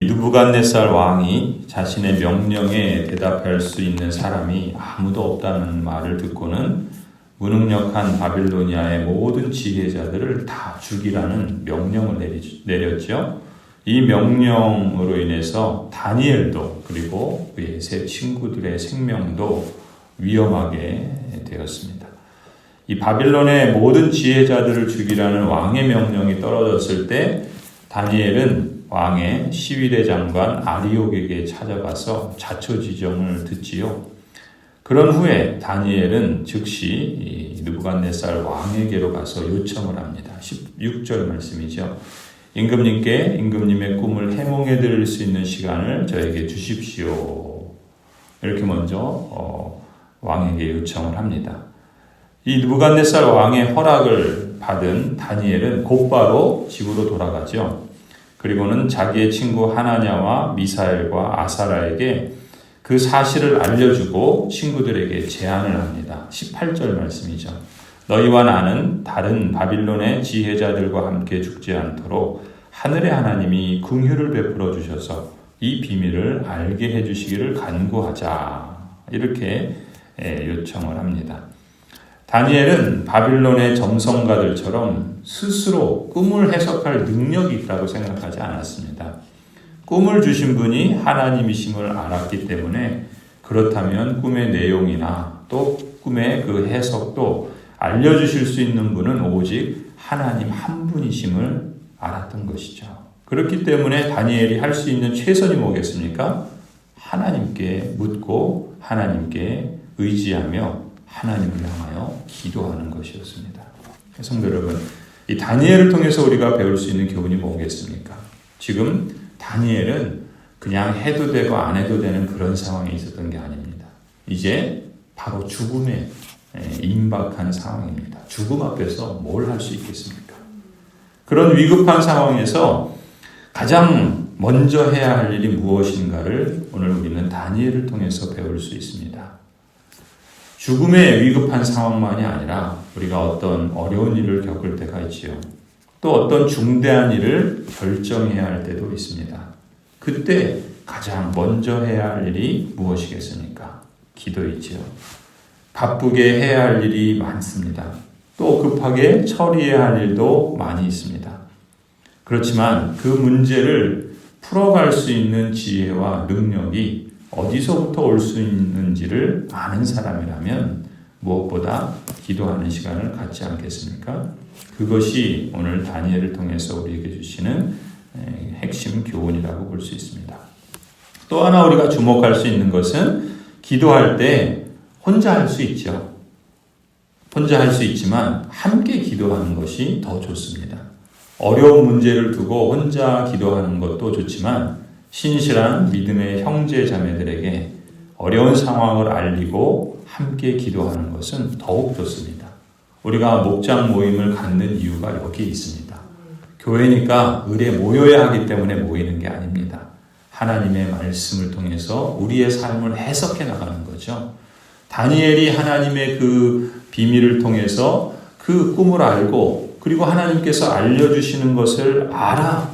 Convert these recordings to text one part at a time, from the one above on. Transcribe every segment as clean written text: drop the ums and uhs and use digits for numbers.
느부갓네살 왕이 자신의 명령에 대답할 수 있는 사람이 아무도 없다는 말을 듣고는 무능력한 바빌로니아의 모든 지혜자들을 다 죽이라는 명령을 내렸죠. 이 명령으로 인해서 다니엘도 그리고 그의 세 친구들의 생명도 위험하게 되었습니다. 이 바빌론의 모든 지혜자들을 죽이라는 왕의 명령이 떨어졌을 때 다니엘은 왕의 시위대 장관 아리옥에게 찾아가서 자초지종을 듣지요. 그런 후에 다니엘은 즉시 느부갓네살 왕에게로 가서 요청을 합니다. 16절 말씀이죠. 임금님의 꿈을 해몽해 드릴 수 있는 시간을 저에게 주십시오. 이렇게 먼저 왕에게 요청을 합니다. 이 느부갓네살 왕의 허락을 받은 다니엘은 곧바로 집으로 돌아가죠. 그리고는 자기의 친구 하나냐와 미사엘과 아사라에게 그 사실을 알려주고 친구들에게 제안을 합니다. 18절 말씀이죠. 너희와 나는 다른 바빌론의 지혜자들과 함께 죽지 않도록 하늘의 하나님이 긍휼을 베풀어 주셔서 이 비밀을 알게 해주시기를 간구하자. 이렇게 요청을 합니다. 다니엘은 바빌론의 점성가들처럼 스스로 꿈을 해석할 능력이 있다고 생각하지 않았습니다. 꿈을 주신 분이 하나님이심을 알았기 때문에 그렇다면 꿈의 내용이나 또 꿈의 그 해석도 알려주실 수 있는 분은 오직 하나님 한 분이심을 알았던 것이죠. 그렇기 때문에 다니엘이 할 수 있는 최선이 뭐겠습니까? 하나님께 묻고 하나님께 의지하며 하나님을 향하여 기도하는 것이었습니다. 성도 여러분, 이 다니엘을 통해서 우리가 배울 수 있는 교훈이 뭐겠습니까? 지금 다니엘은 그냥 해도 되고 안 해도 되는 그런 상황에 있었던 게 아닙니다. 이제 바로 죽음에 임박한 상황입니다. 죽음 앞에서 뭘 할 수 있겠습니까? 그런 위급한 상황에서 가장 먼저 해야 할 일이 무엇인가를 오늘 우리는 다니엘을 통해서 배울 수 있습니다. 죽음의 위급한 상황만이 아니라 우리가 어떤 어려운 일을 겪을 때가 있지요. 또 어떤 중대한 일을 결정해야 할 때도 있습니다. 그때 가장 먼저 해야 할 일이 무엇이겠습니까? 기도이지요. 바쁘게 해야 할 일이 많습니다. 또 급하게 처리해야 할 일도 많이 있습니다. 그렇지만 그 문제를 풀어갈 수 있는 지혜와 능력이 어디서부터 올 수 있는지를 아는 사람이라면 무엇보다 기도하는 시간을 갖지 않겠습니까? 그것이 오늘 다니엘을 통해서 우리에게 주시는 핵심 교훈이라고 볼 수 있습니다. 또 하나 우리가 주목할 수 있는 것은 기도할 때 혼자 할 수 있죠. 혼자 할 수 있지만 함께 기도하는 것이 더 좋습니다. 어려운 문제를 두고 혼자 기도하는 것도 좋지만 신실한 믿음의 형제 자매들에게 어려운 상황을 알리고 함께 기도하는 것은 더욱 좋습니다. 우리가 목장 모임을 갖는 이유가 여기에 있습니다. 교회니까 을에 모여야 하기 때문에 모이는 게 아닙니다. 하나님의 말씀을 통해서 우리의 삶을 해석해 나가는 거죠. 다니엘이 하나님의 그 비밀을 통해서 그 꿈을 알고 그리고 하나님께서 알려주시는 것을 알아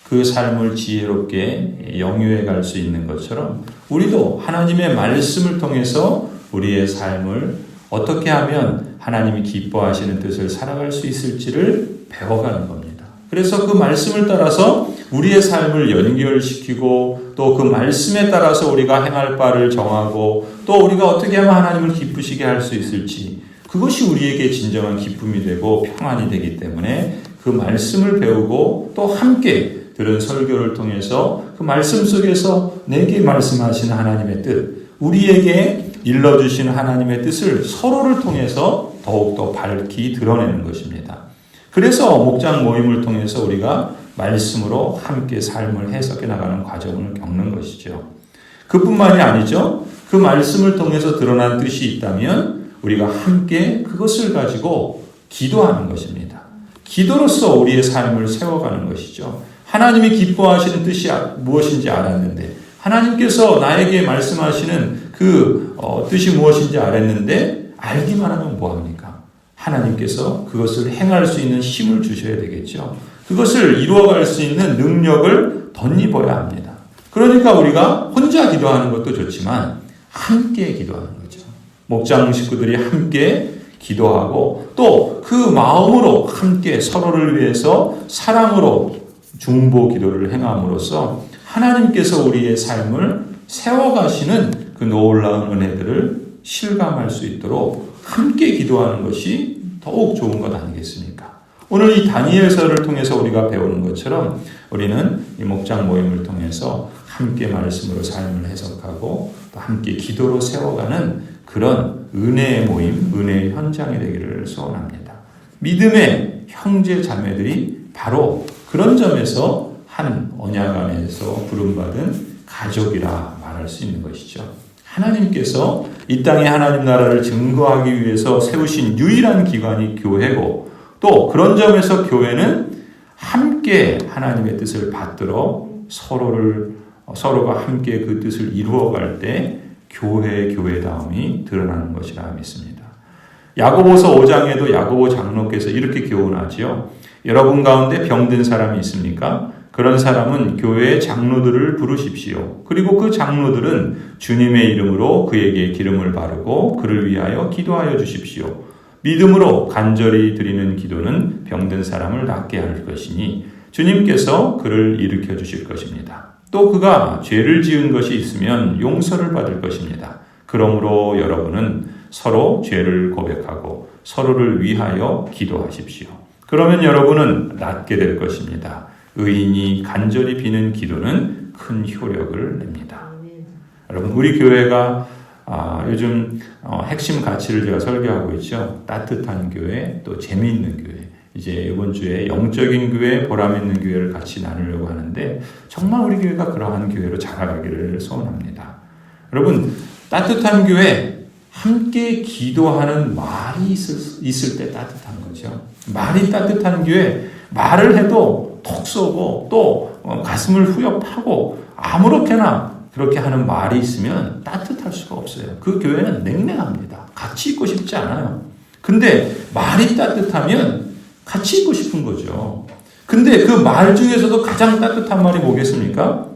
그 삶을 지혜롭게 영유해 갈 수 있는 것처럼 우리도 하나님의 말씀을 통해서 우리의 삶을 어떻게 하면 하나님이 기뻐하시는 뜻을 살아갈 수 있을지를 배워가는 겁니다. 그래서 그 말씀을 따라서 우리의 삶을 연결시키고 또 그 말씀에 따라서 우리가 행할 바를 정하고 또 우리가 어떻게 하면 하나님을 기쁘시게 할 수 있을지 그것이 우리에게 진정한 기쁨이 되고 평안이 되기 때문에 그 말씀을 배우고 또 함께 들은 설교를 통해서 그 말씀 속에서 내게 말씀하시는 하나님의 뜻, 우리에게 일러주시는 하나님의 뜻을 서로를 통해서 더욱더 밝히 드러내는 것입니다. 그래서 목장 모임을 통해서 우리가 말씀으로 함께 삶을 해석해 나가는 과정을 겪는 것이죠. 그뿐만이 아니죠. 그 말씀을 통해서 드러난 뜻이 있다면 우리가 함께 그것을 가지고 기도하는 것입니다. 기도로서 우리의 삶을 세워가는 것이죠. 하나님이 기뻐하시는 뜻이 무엇인지 알았는데 하나님께서 나에게 말씀하시는 그 뜻이 무엇인지 알았는데 알기만 하면 뭐합니까? 하나님께서 그것을 행할 수 있는 힘을 주셔야 되겠죠. 그것을 이루어갈 수 있는 능력을 덧입어야 합니다. 그러니까 우리가 혼자 기도하는 것도 좋지만 함께 기도하는 거죠. 목장 식구들이 함께 기도하고 또 그 마음으로 함께 서로를 위해서 사랑으로 중보 기도를 행함으로써 하나님께서 우리의 삶을 세워가시는 그 놀라운 은혜들을 실감할 수 있도록 함께 기도하는 것이 더욱 좋은 것 아니겠습니까? 오늘 이 다니엘서를 통해서 우리가 배우는 것처럼 우리는 이 목장 모임을 통해서 함께 말씀으로 삶을 해석하고 또 함께 기도로 세워가는 그런 은혜의 모임, 은혜의 현장이 되기를 소원합니다. 믿음의 형제 자매들이 바로 그런 점에서 한 언약 안에서 부름받은 가족이라 말할 수 있는 것이죠. 하나님께서 이 땅에 하나님 나라를 증거하기 위해서 세우신 유일한 기관이 교회고 또 그런 점에서 교회는 함께 하나님의 뜻을 받들어 서로가 함께 그 뜻을 이루어갈 때 교회다움이 드러나는 것이라 믿습니다. 야고보서 5장에도 야고보 장로께서 이렇게 교훈하지요. 여러분 가운데 병든 사람이 있습니까? 그런 사람은 교회의 장로들을 부르십시오. 그리고 그 장로들은 주님의 이름으로 그에게 기름을 바르고 그를 위하여 기도하여 주십시오. 믿음으로 간절히 드리는 기도는 병든 사람을 낫게 할 것이니 주님께서 그를 일으켜 주실 것입니다. 또 그가 죄를 지은 것이 있으면 용서를 받을 것입니다. 그러므로 여러분은 서로 죄를 고백하고 서로를 위하여 기도하십시오. 그러면 여러분은 낫게 될 것입니다. 의인이 간절히 비는 기도는 큰 효력을 냅니다. 여러분, 우리 교회가 요즘 핵심 가치를 제가 설교하고 있죠. 따뜻한 교회, 또 재미있는 교회. 이제 이번 주에 영적인 교회, 보람 있는 교회를 같이 나누려고 하는데 정말 우리 교회가 그러한 교회로 자라가기를 소원합니다. 여러분, 따뜻한 교회, 함께 기도하는 말이 있을 때 따뜻한 거죠. 말이 따뜻한 교회, 말을 해도 톡 쏘고 또 가슴을 후벼 파고 아무렇게나 그렇게 하는 말이 있으면 따뜻할 수가 없어요. 그 교회는 냉랭합니다. 같이 있고 싶지 않아요. 근데 말이 따뜻하면 같이 있고 싶은 거죠. 근데 그 말 중에서도 가장 따뜻한 말이 뭐겠습니까?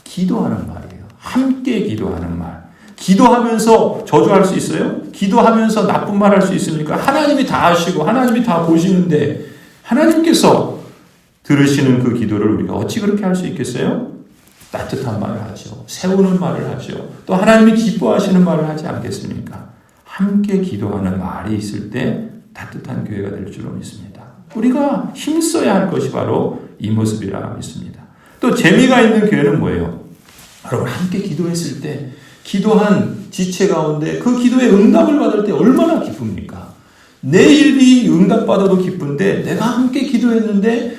기도하는 말이에요. 함께 기도하는 말. 기도하면서 저주할 수 있어요? 기도하면서 나쁜 말 할 수 있습니까? 하나님이 다 아시고 하나님이 다 보시는데 하나님께서 들으시는 그 기도를 우리가 어찌 그렇게 할 수 있겠어요? 따뜻한 말을 하죠. 세우는 말을 하죠. 또 하나님이 기뻐하시는 말을 하지 않겠습니까? 함께 기도하는 말이 있을 때 따뜻한 교회가 될 줄로 믿습니다. 우리가 힘써야 할 것이 바로 이 모습이라 믿습니다. 또 재미가 있는 교회는 뭐예요? 여러분, 함께 기도했을 때 기도한 지체 가운데 그 기도에 응답을 받을 때 얼마나 기쁩니까? 내 일이 응답받아도 기쁜데 내가 함께 기도했는데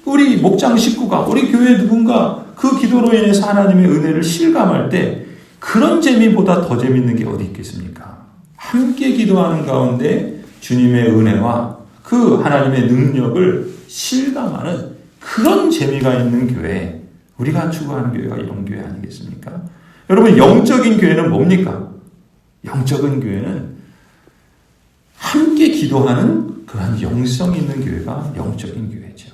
우리 목장 식구가, 우리 교회 누군가 그 기도로 인해서 하나님의 은혜를 실감할 때 그런 재미보다 더 재밌는 게 어디 있겠습니까? 함께 기도하는 가운데 주님의 은혜와 그 하나님의 능력을 실감하는 그런 재미가 있는 교회, 우리가 추구하는 교회가 이런 교회 아니겠습니까? 여러분, 영적인 교회는 뭡니까? 영적인 교회는 함께 기도하는 그런 영성 있는 교회가 영적인 교회죠.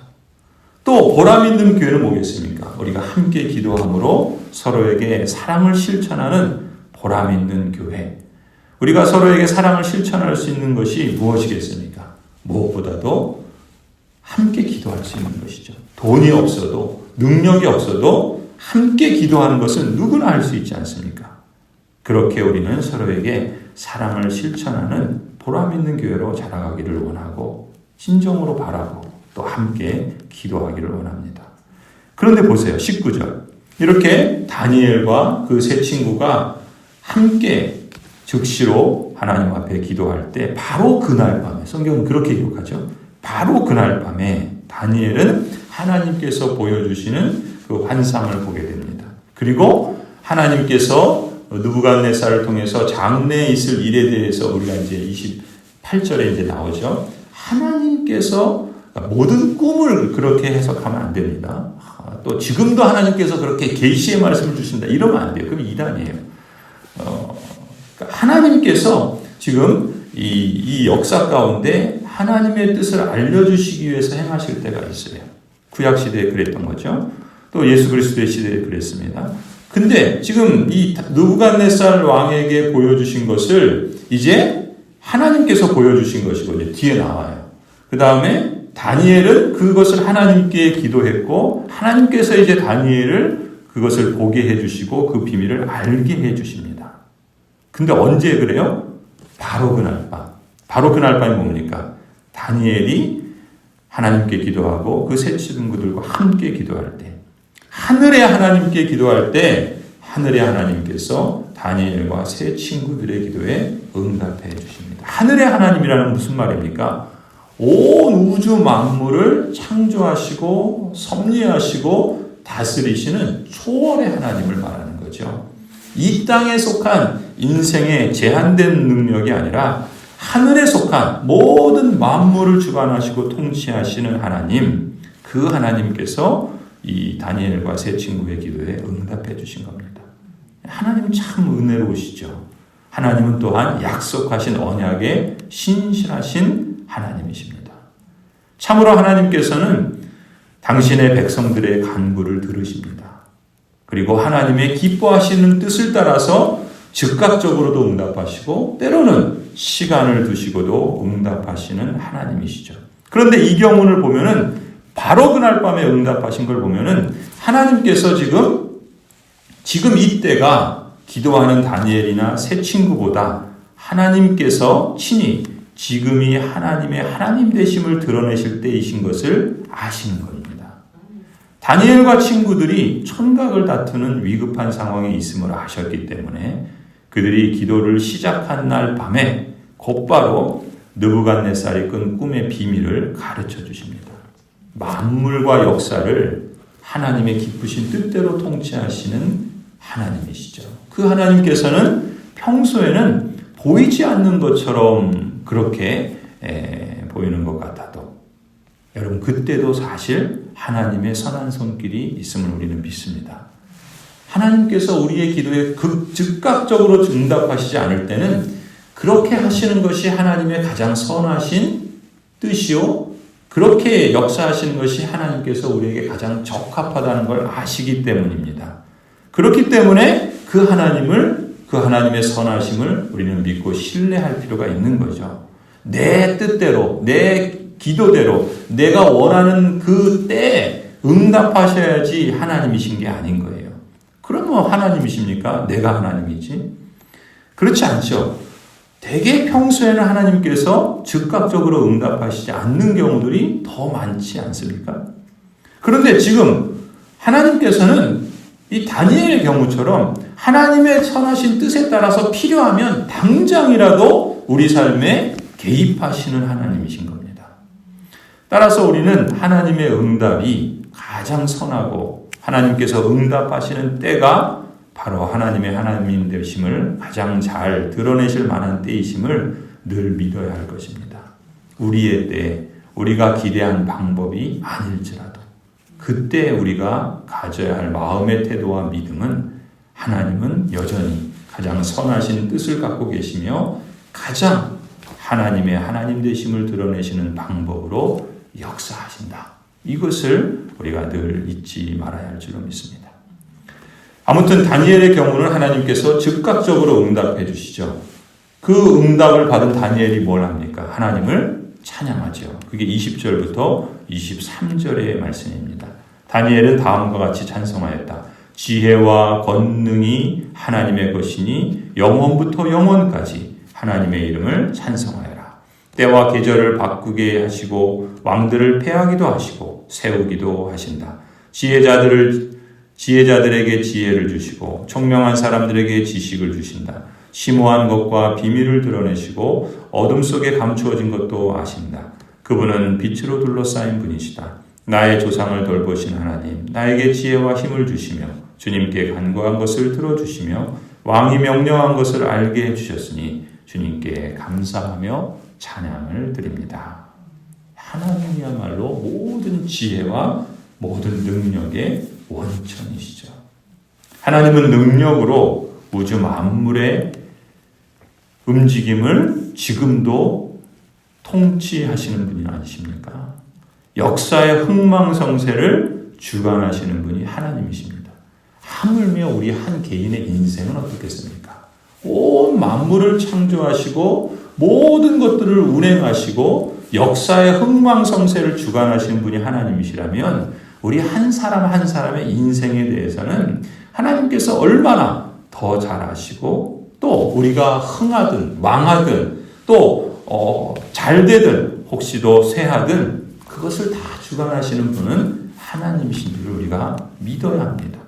또 보람 있는 교회는 뭐겠습니까? 우리가 함께 기도함으로 서로에게 사랑을 실천하는 보람 있는 교회. 우리가 서로에게 사랑을 실천할 수 있는 것이 무엇이겠습니까? 무엇보다도 함께 기도할 수 있는 것이죠. 돈이 없어도, 능력이 없어도 함께 기도하는 것은 누구나 할 수 있지 않습니까? 그렇게 우리는 서로에게 사랑을 실천하는 보람 있는 교회로 자라가기를 원하고 진정으로 바라고 또 함께 기도하기를 원합니다. 그런데 보세요. 19절. 이렇게 다니엘과 그 세 친구가 함께 즉시로 하나님 앞에 기도할 때 바로 그날 밤에, 성경은 그렇게 기록하죠. 바로 그날 밤에 다니엘은 하나님께서 보여주시는 그 환상을 보게 됩니다. 그리고 하나님께서 느부갓네살을 통해서 장래에 있을 일에 대해서 우리가 이제 28절에 이제 나오죠. 하나님께서 모든 꿈을 그렇게 해석하면 안 됩니다. 또 지금도 하나님께서 그렇게 계시의 말씀을 주신다 이러면 안 돼요. 그럼 이단이에요. 하나님께서 지금 이 역사 가운데 하나님의 뜻을 알려주시기 위해서 행하실 때가 있어요. 구약 시대에 그랬던 거죠. 또 예수 그리스도의 시대에 그랬습니다. 근데 지금 이 느부갓네살 왕에게 보여주신 것을 이제 하나님께서 보여주신 것이거든요. 뒤에 나와요. 그 다음에 다니엘은 그것을 하나님께 기도했고 하나님께서 이제 다니엘을 그것을 보게 해주시고 그 비밀을 알게 해주십니다. 근데 언제 그래요? 바로 그날 밤. 바로 그날 밤이 뭡니까? 다니엘이 하나님께 기도하고 그 세 친구들과 함께 기도할 때, 하늘의 하나님께 기도할 때 하늘의 하나님께서 다니엘과 세 친구들의 기도에 응답해 주십니다. 하늘의 하나님이라는 무슨 말입니까? 온 우주 만물을 창조하시고 섭리하시고 다스리시는 초월의 하나님을 말하는 거죠. 이 땅에 속한 인생의 제한된 능력이 아니라 하늘에 속한 모든 만물을 주관하시고 통치하시는 하나님, 그 하나님께서 이 다니엘과 세 친구의 기도에 응답해 주신 겁니다. 하나님은 참 은혜로우시죠. 하나님은 또한 약속하신 언약에 신실하신 하나님이십니다. 참으로 하나님께서는 당신의 백성들의 간구를 들으십니다. 그리고 하나님의 기뻐하시는 뜻을 따라서 즉각적으로도 응답하시고 때로는 시간을 두시고도 응답하시는 하나님이시죠. 그런데 이 경우를 보면은 바로 그날 밤에 응답하신 걸 보면은 하나님께서 지금 이때가 기도하는 다니엘이나 세 친구보다 하나님께서 친히 지금이 하나님의 하나님 되심을 드러내실 때이신 것을 아시는 겁니다. 다니엘과 친구들이 천각을 다투는 위급한 상황에 있음을 아셨기 때문에 그들이 기도를 시작한 날 밤에 곧바로 느부갓네살이 꾼 꿈의 비밀을 가르쳐 주십니다. 만물과 역사를 하나님의 기쁘신 뜻대로 통치하시는 하나님이시죠. 그 하나님께서는 평소에는 보이지 않는 것처럼 그렇게 보이는 것 같아도 여러분 그때도 사실 하나님의 선한 손길이 있음을 우리는 믿습니다. 하나님께서 우리의 기도에 즉각적으로 응답하시지 않을 때는 그렇게 하시는 것이 하나님의 가장 선하신 뜻이요. 그렇게 역사하시는 것이 하나님께서 우리에게 가장 적합하다는 걸 아시기 때문입니다. 그렇기 때문에 그 하나님의 선하심을 우리는 믿고 신뢰할 필요가 있는 거죠. 내 뜻대로, 내 기도대로, 내가 원하는 그 때에 응답하셔야지 하나님이신 게 아닌 거예요. 그러면 하나님이십니까? 내가 하나님이지? 그렇지 않죠. 대개 평소에는 하나님께서 즉각적으로 응답하시지 않는 경우들이 더 많지 않습니까? 그런데 지금 하나님께서는 이 다니엘의 경우처럼 하나님의 선하신 뜻에 따라서 필요하면 당장이라도 우리 삶에 개입하시는 하나님이신 겁니다. 따라서 우리는 하나님의 응답이 가장 선하고 하나님께서 응답하시는 때가 바로 하나님의 하나님 되심을 가장 잘 드러내실 만한 때이심을 늘 믿어야 할 것입니다. 우리의 때, 우리가 기대한 방법이 아닐지라도 그때 우리가 가져야 할 마음의 태도와 믿음은 하나님은 여전히 가장 선하신 뜻을 갖고 계시며 가장 하나님의 하나님 되심을 드러내시는 방법으로 역사하신다. 이것을 우리가 늘 잊지 말아야 할 줄로 믿습니다. 아무튼 다니엘의 경우는 하나님께서 즉각적으로 응답해 주시죠. 그 응답을 받은 다니엘이 뭘 합니까? 하나님을 찬양하죠. 그게 20절부터 23절의 말씀입니다. 다니엘은 다음과 같이 찬송하였다. 지혜와 권능이 하나님의 것이니 영원부터 영원까지 하나님의 이름을 찬송하여라. 때와 계절을 바꾸게 하시고 왕들을 패하기도 하시고 세우기도 하신다. 지혜자들에게 지혜를 주시고 총명한 사람들에게 지식을 주신다. 심오한 것과 비밀을 드러내시고 어둠 속에 감추어진 것도 아신다. 그분은 빛으로 둘러싸인 분이시다. 나의 조상을 돌보신 하나님, 나에게 지혜와 힘을 주시며 주님께 간구한 것을 들어주시며 왕이 명령한 것을 알게 해주셨으니 주님께 감사하며 찬양을 드립니다. 하나님이야말로 모든 지혜와 모든 능력의 원천이시죠. 하나님은 능력으로 우주 만물의 움직임을 지금도 통치하시는 분이 아니십니까? 역사의 흥망성쇠를 주관하시는 분이 하나님이십니다. 하물며 우리 한 개인의 인생은 어떻겠습니까? 온 만물을 창조하시고 모든 것들을 운행하시고 역사의 흥망성쇠를 주관하시는 분이 하나님이시라면 우리 한 사람 한 사람의 인생에 대해서는 하나님께서 얼마나 더 잘 아시고 또 우리가 흥하든 망하든 또 잘되든 혹시도 쇠하든 그것을 다 주관하시는 분은 하나님이신 줄 우리가 믿어야 합니다.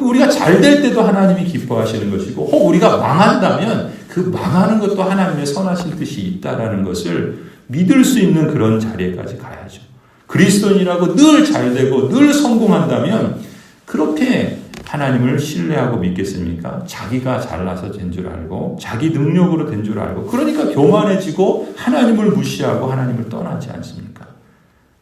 우리가 잘 될 때도 하나님이 기뻐하시는 것이고 혹 우리가 망한다면 그 망하는 것도 하나님의 선하신 뜻이 있다라는 것을 믿을 수 있는 그런 자리에까지 가야죠. 그리스도인이라고 늘 잘되고 늘 성공한다면 그렇게 하나님을 신뢰하고 믿겠습니까? 자기가 잘나서 된 줄 알고 자기 능력으로 된 줄 알고 그러니까 교만해지고 하나님을 무시하고 하나님을 떠나지 않습니까?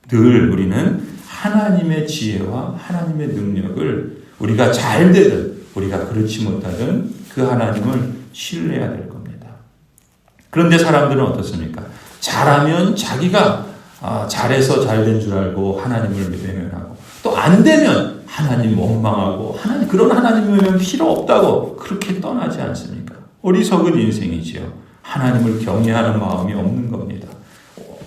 늘 우리는 하나님의 지혜와 하나님의 능력을 우리가 잘 되든 우리가 그렇지 못하든 그 하나님을 신뢰해야 될 겁니다. 그런데 사람들은 어떻습니까? 잘하면 자기가 잘해서 잘된 줄 알고 하나님을 외면하고 또 안 되면 하나님 원망하고 그런 하나님이면 필요 없다고 그렇게 떠나지 않습니까? 어리석은 인생이지요. 하나님을 경외하는 마음이 없는 겁니다.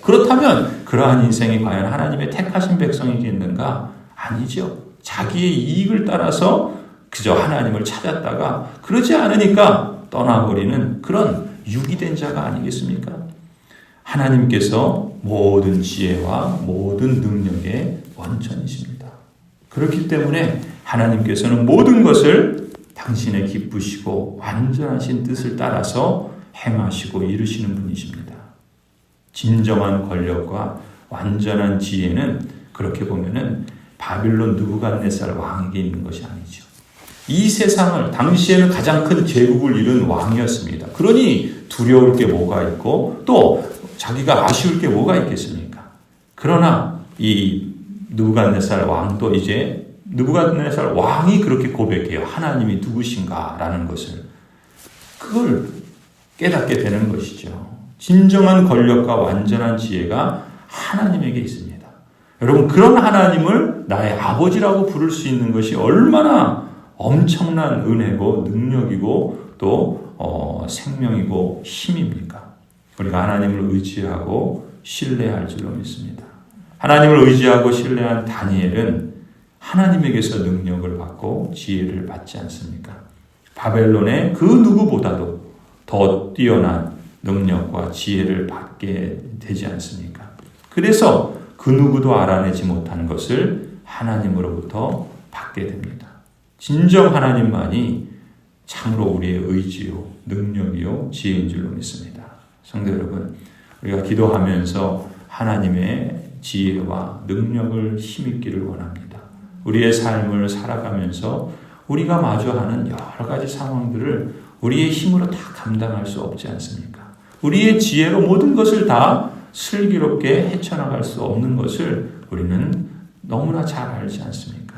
그렇다면 그러한 인생이 과연 하나님의 택하신 백성이겠는가? 아니죠. 자기의 이익을 따라서 그저 하나님을 찾았다가 그러지 않으니까 떠나버리는 그런 유기된 자가 아니겠습니까? 하나님께서 모든 지혜와 모든 능력의 원천이십니다. 그렇기 때문에 하나님께서는 모든 것을 당신의 기쁘시고 완전하신 뜻을 따라서 행하시고 이루시는 분이십니다. 진정한 권력과 완전한 지혜는 그렇게 보면은 바빌론 느부갓네살 왕에게 있는 것이 아니죠. 이 세상을 당시에는 가장 큰 제국을 이룬 왕이었습니다. 그러니 두려울 게 뭐가 있고 또 자기가 아쉬울 게 뭐가 있겠습니까? 그러나 이 느부갓네살 왕도 이제 느부갓네살 왕이 그렇게 고백해요. 하나님이 누구신가라는 것을. 그걸 깨닫게 되는 것이죠. 진정한 권력과 완전한 지혜가 하나님에게 있습니다. 여러분 그런 하나님을 나의 아버지라고 부를 수 있는 것이 얼마나 엄청난 은혜고 능력이고 또 생명이고 힘입니까? 우리가 하나님을 의지하고 신뢰할 줄로 믿습니다. 하나님을 의지하고 신뢰한 다니엘은 하나님에게서 능력을 받고 지혜를 받지 않습니까? 바벨론의 그 누구보다도 더 뛰어난 능력과 지혜를 받게 되지 않습니까? 그래서 그 누구도 알아내지 못하는 것을 하나님으로부터 받게 됩니다. 진정 하나님만이 참으로 우리의 의지요, 능력이요, 지혜인 줄로 믿습니다. 성도 여러분, 우리가 기도하면서 하나님의 지혜와 능력을 힘입기를 원합니다. 우리의 삶을 살아가면서 우리가 마주하는 여러 가지 상황들을 우리의 힘으로 다 감당할 수 없지 않습니까? 우리의 지혜로 모든 것을 다 슬기롭게 헤쳐나갈 수 없는 것을 우리는 너무나 잘 알지 않습니까?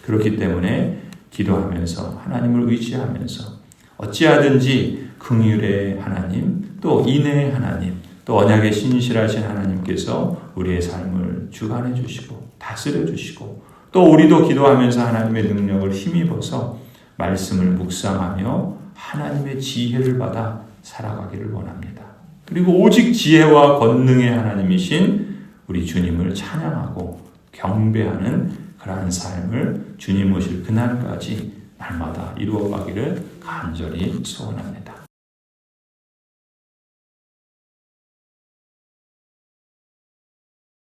그렇기 때문에 기도하면서 하나님을 의지하면서 어찌하든지 긍휼의 하나님, 또 인애의 하나님, 또 언약의 신실하신 하나님께서 우리의 삶을 주관해 주시고 다스려 주시고 또 우리도 기도하면서 하나님의 능력을 힘입어서 말씀을 묵상하며 하나님의 지혜를 받아 살아가기를 원합니다. 그리고 오직 지혜와 권능의 하나님이신 우리 주님을 찬양하고 경배하는 그러한 삶을 주님 오실 그날까지 날마다 이루어가기를 간절히 소원합니다.